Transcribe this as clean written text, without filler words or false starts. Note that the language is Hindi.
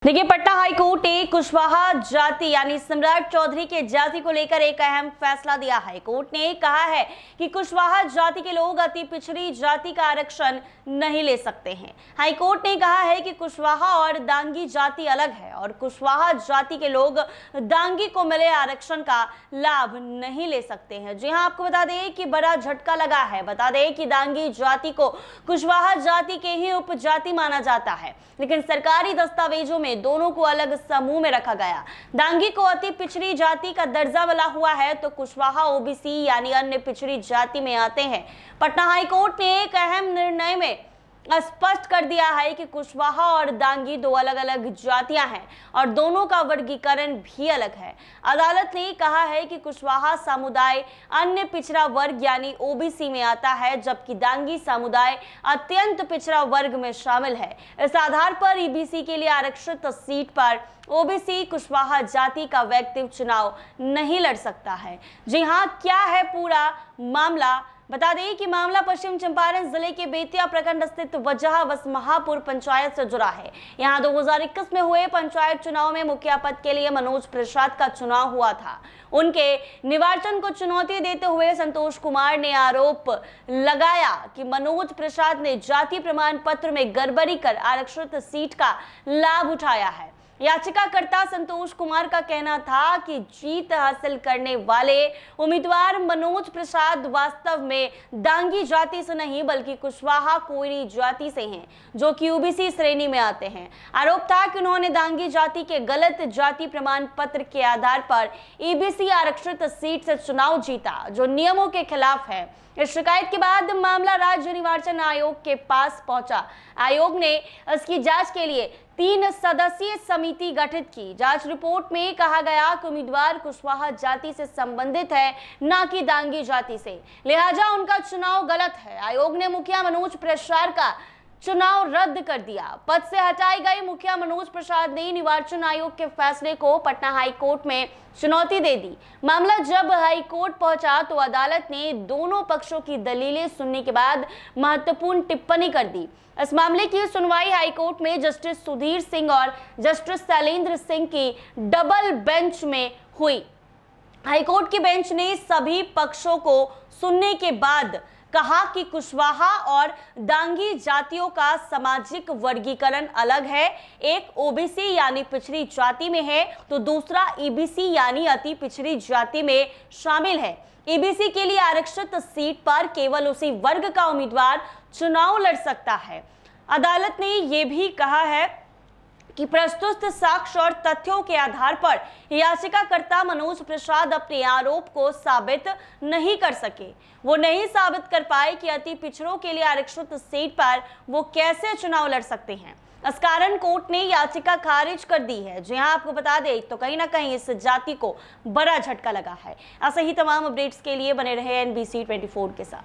देखिए, पटना हाईकोर्ट ने कुशवाहा जाति यानी सम्राट चौधरी के जाति को लेकर एक अहम फैसला दिया है। कोर्ट ने कहा है कि कुशवाहा जाति के लोग अति पिछड़ी जाति का आरक्षण नहीं ले सकते हैं। हाईकोर्ट ने कहा है कि कुशवाहा और दांगी जाति अलग है और कुशवाहा जाति के लोग दांगी को मिले आरक्षण का लाभ नहीं ले सकते हैं। जी हां, आपको बता दें कि बड़ा झटका लगा है। बता दें कि दांगी जाति को कुशवाहा जाति के ही उपजाति माना जाता है, लेकिन सरकारी दस्तावेजों में दोनों को अलग समूह में रखा गया। दांगी को अति पिछड़ी जाति का दर्जा मिला हुआ है तो कुशवाहा ओबीसी यानी अन्य पिछड़ी जाति में आते हैं। पटना हाईकोर्ट ने एक अहम निर्णय में स्पष्ट कर दिया है कि कुशवाहा और दांगी दो अलग अलग जातियां हैं और दोनों का वर्गीकरण भी अलग है। अदालत ने कहा है कि कुशवाहा समुदाय अन्य पिछड़ा वर्ग यानी ओबीसी में आता है, जबकि दांगी समुदाय अत्यंत पिछड़ा वर्ग में शामिल है। इस आधार पर ईबीसी के लिए आरक्षित सीट पर ओबीसी कुशवाहा जाति का व्यक्ति चुनाव नहीं लड़ सकता है। जी हां, क्या है पूरा मामला? बता दें कि मामला पश्चिम चंपारण जिले के बेतिया प्रखंड स्थित वजह वसमहापुर पंचायत से जुड़ा है। यहां 2021 में हुए पंचायत चुनाव में मुखिया पद के लिए मनोज प्रसाद का चुनाव हुआ था। उनके निर्वाचन को चुनौती देते हुए संतोष कुमार ने आरोप लगाया कि मनोज प्रसाद ने जाति प्रमाण पत्र में गड़बड़ी कर आरक्षित सीट का लाभ उठाया है। याचिकाकर्ता संतोष कुमार का कहना था कि जीत हासिल करने वाले उम्मीदवार मनोज प्रसाद वास्तव में दांगी जाति से नहीं बल्कि कुशवाहा कोयरी जाति से हैं, जो कि ओबीसी श्रेणी में आते हैं। आरोप था कि उन्होंने दांगी जाति के गलत जाति प्रमाण पत्र के आधार पर ईबीसी आरक्षित सीट से चुनाव जीता, जो नियमों के खिलाफ है। इस शिकायत के बाद मामला राज्य निर्वाचन आयोग के पास पहुंचा। आयोग ने इसकी जांच के लिए 3 सदस्यीय समिति गठित की। जांच रिपोर्ट में कहा गया कि उम्मीदवार कुशवाहा जाति से संबंधित है, न कि दांगी जाति से, लिहाजा उनका चुनाव गलत है। आयोग ने मुखिया मनोज प्रसाद का चुनाव रद्द कर दिया। पद से हटाई गई मुखिया मनोज प्रसाद ने निर्वाचन आयोग के फैसले को पटना हाईकोर्ट में चुनौती दे दी। मामला जब हाईकोर्ट पहुंचा तो अदालत ने दोनों पक्षों की दलीलें सुनने के बाद महत्वपूर्ण टिप्पणी कर दी। इस मामले की सुनवाई हाईकोर्ट में जस्टिस सुधीर सिंह और जस्टिस शैलेंद्र सिंह की डबल बेंच में हुई। हाईकोर्ट की बेंच ने सभी पक्षों को सुनने के बाद कहा कि कुशवाहा और दांगी जातियों का सामाजिक वर्गीकरण अलग है। एक ओबीसी यानी पिछड़ी जाति में है तो दूसरा ईबीसी यानी अति पिछड़ी जाति में शामिल है। ईबीसी के लिए आरक्षित सीट पर केवल उसी वर्ग का उम्मीदवार चुनाव लड़ सकता है। अदालत ने यह भी कहा है कि प्रस्तुत साक्ष्य और तथ्यों के आधार पर याचिकाकर्ता मनोज प्रसाद अपने आरोप को साबित नहीं कर सके। वो नहीं साबित कर पाए कि अति पिछड़ों के लिए आरक्षित सीट पर वो कैसे चुनाव लड़ सकते हैं। इस कारण कोर्ट ने याचिका खारिज कर दी है। जी हां, आपको बता दें तो कहीं ना कहीं इस जाति को बड़ा झटका लगा है। ऐसे ही तमाम अपडेट्स के लिए बने रहे NBC 24 के साथ।